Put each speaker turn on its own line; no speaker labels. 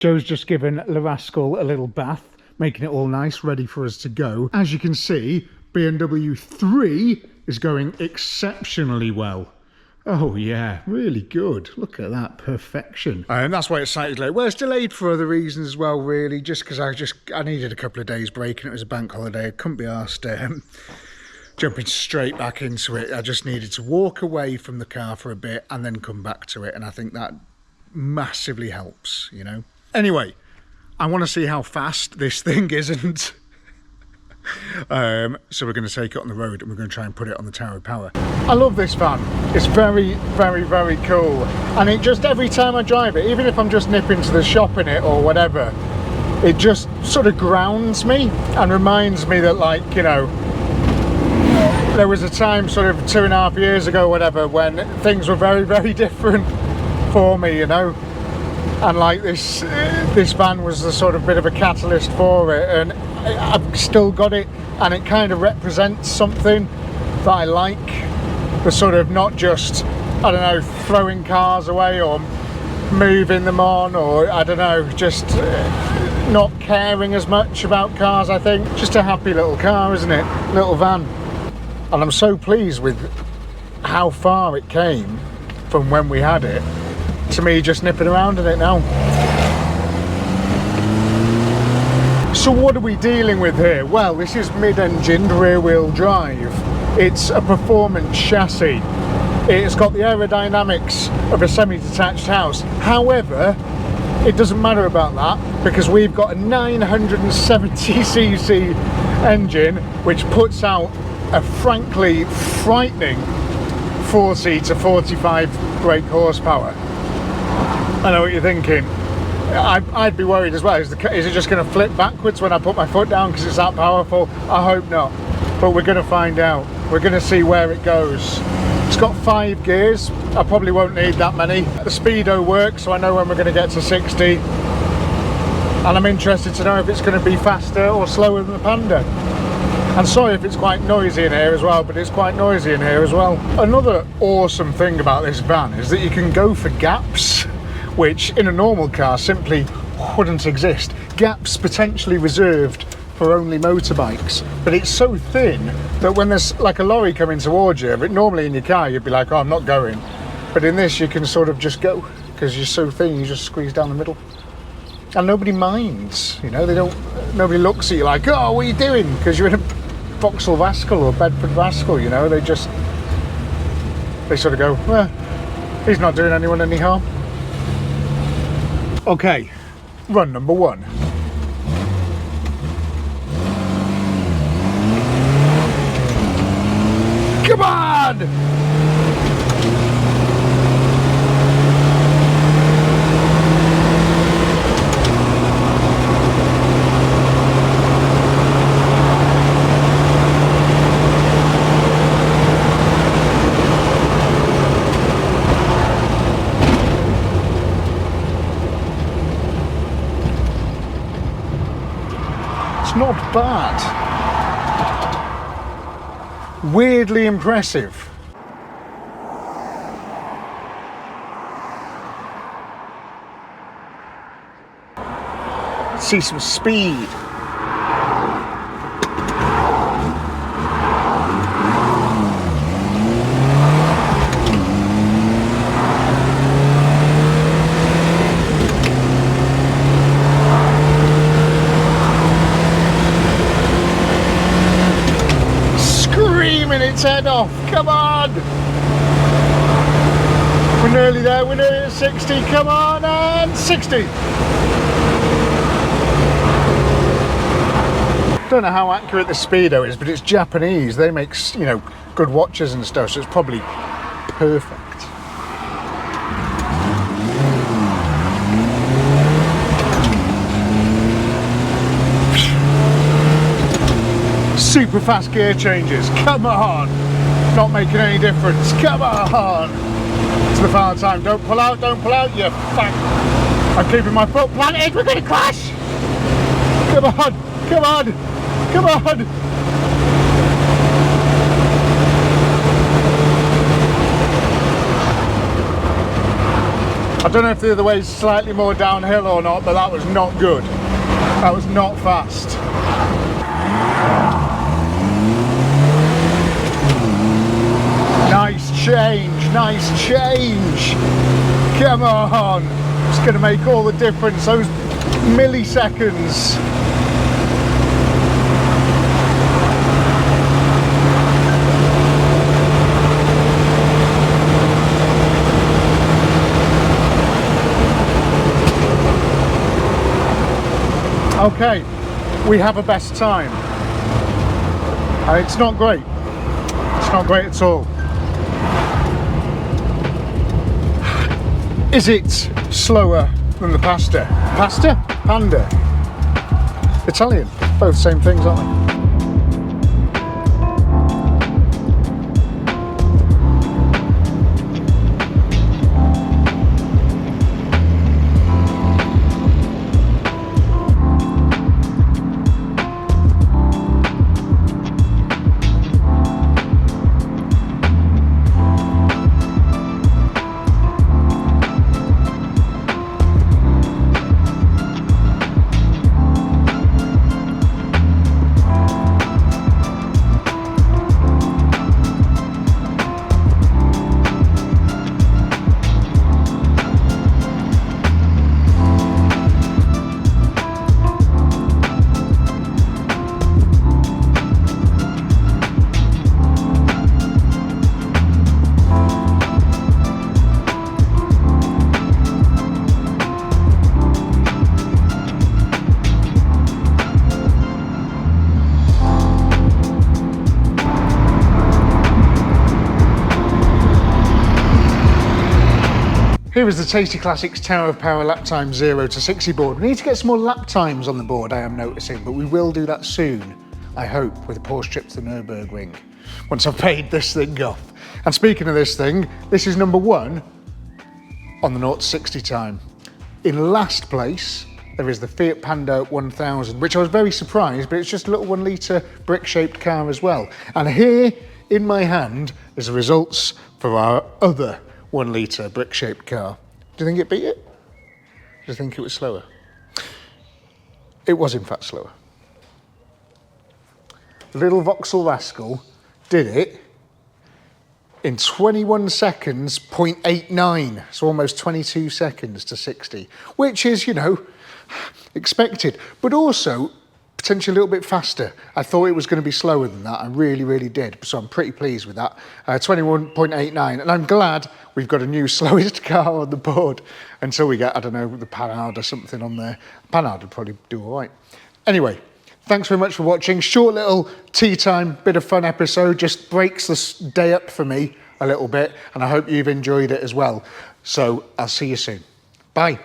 Joe's just given the Rascal a little bath, making it all nice, ready for us to go. As you can see, BMW 3 is going exceptionally well. Oh yeah, really good. Look at that, perfection. And that's why it's slightly delayed. Well, it's delayed for other reasons as well, really, just because I needed a couple of days break and it was a bank holiday. I couldn't be arsed jumping straight back into it. I just needed to walk away from the car for a bit and then come back to it, and I think that massively helps, you know. Anyway, I want to see how fast this thing isn't. So we're going to take it on the road and we're going to try and put it on the Tower of Power. I love this van. It's very, very, very cool. And it just, every time I drive it, even if I'm just nipping to the shop in it or whatever, it just sort of grounds me and reminds me that, like, you know, there was a time sort of 2.5 years ago, whatever, when things were very, very different for me, you know. And like this van was the sort of bit of a catalyst for it, and I've still got it, and it kind of represents something that I like. The sort of, not just, I don't know, throwing cars away or moving them on, or I don't know, just not caring as much about cars. I think just a happy little car, isn't it? Little van. And I'm so pleased with how far it came from when we had it to me just nipping around in it now. So what are we dealing with here? Well, this is mid-engined rear-wheel drive. It's a performance chassis. It's got the aerodynamics of a semi-detached house. However, it doesn't matter about that, because we've got a 970cc engine which puts out a frankly frightening 40 to 45 brake horsepower. I know what you're thinking. I'd be worried as well. Is it just going to flip backwards when I put my foot down because it's that powerful? I hope not. But we're going to find out. We're going to see where it goes. It's got 5 gears. I probably won't need that many. The speedo works, so I know when we're going to get to 60. And I'm interested to know if it's going to be faster or slower than the Panda. And sorry if it's quite noisy in here as well, but it's quite noisy in here as well. Another awesome thing about this van is that you can go for gaps, which in a normal car simply wouldn't exist. Gaps potentially reserved for only motorbikes, but it's so thin that when there's like a lorry coming towards you, but normally in your car you'd be like, oh, I'm not going. But in this you can sort of just go, because you're so thin, you just squeeze down the middle. And nobody minds, you know, nobody looks at you like, oh, what are you doing? Because you're in a Vauxhall Rascal or Bedford Rascal, you know, they sort of go, well, he's not doing anyone any harm. Okay, run number 1. Come on! Not bad. Weirdly impressive. See some speed. Its head off, come on! We're nearly there, we're nearly at 60, come on, and 60! Don't know how accurate the speedo is, but it's Japanese. They make, you know, good watches and stuff, so it's probably perfect. Super fast gear changes, come on! Not making any difference, come on! It's the final time, don't pull out, you fuck! I'm keeping my foot planted, we're gonna crash! Come on, come on, come on! I don't know if the other way is slightly more downhill or not, but that was not good. That was not fast. Nice change, nice change. Come on. It's going to make all the difference, those milliseconds. Okay, we have a best time. It's not great. It's not great at all. Is it slower than the pasta? Pasta? Panda? Italian. Both same things, aren't they? Here is the Tasty Classics Tower of Power lap time 0 to 60 board. We need to get some more lap times on the board, I am noticing, but we will do that soon, I hope, with a Porsche trip to the Nürburgring, once I've paid this thing off. And speaking of this thing, this is number 1 on the 0 to 60 time. In last place, there is the Fiat Panda 1000, which I was very surprised, but it's just a little 1 litre brick-shaped car as well. And here, in my hand, is the results for our other 1 litre brick-shaped car. Do you think it beat it? Do you think it was slower? It was in fact slower. The little Vauxhall Rascal did it in 21 seconds, 0.89, so almost 22 seconds to 60, which is, you know, expected, but also potentially a little bit faster. I thought it was going to be slower than that. I really, really did. So I'm pretty pleased with that. 21.89. And I'm glad we've got a new slowest car on the board until we get, I don't know, the Panhard or something on there. Panhard would probably do all right. Anyway, thanks very much for watching. Short little tea time, bit of fun episode. Just breaks this day up for me a little bit. And I hope you've enjoyed it as well. So I'll see you soon. Bye.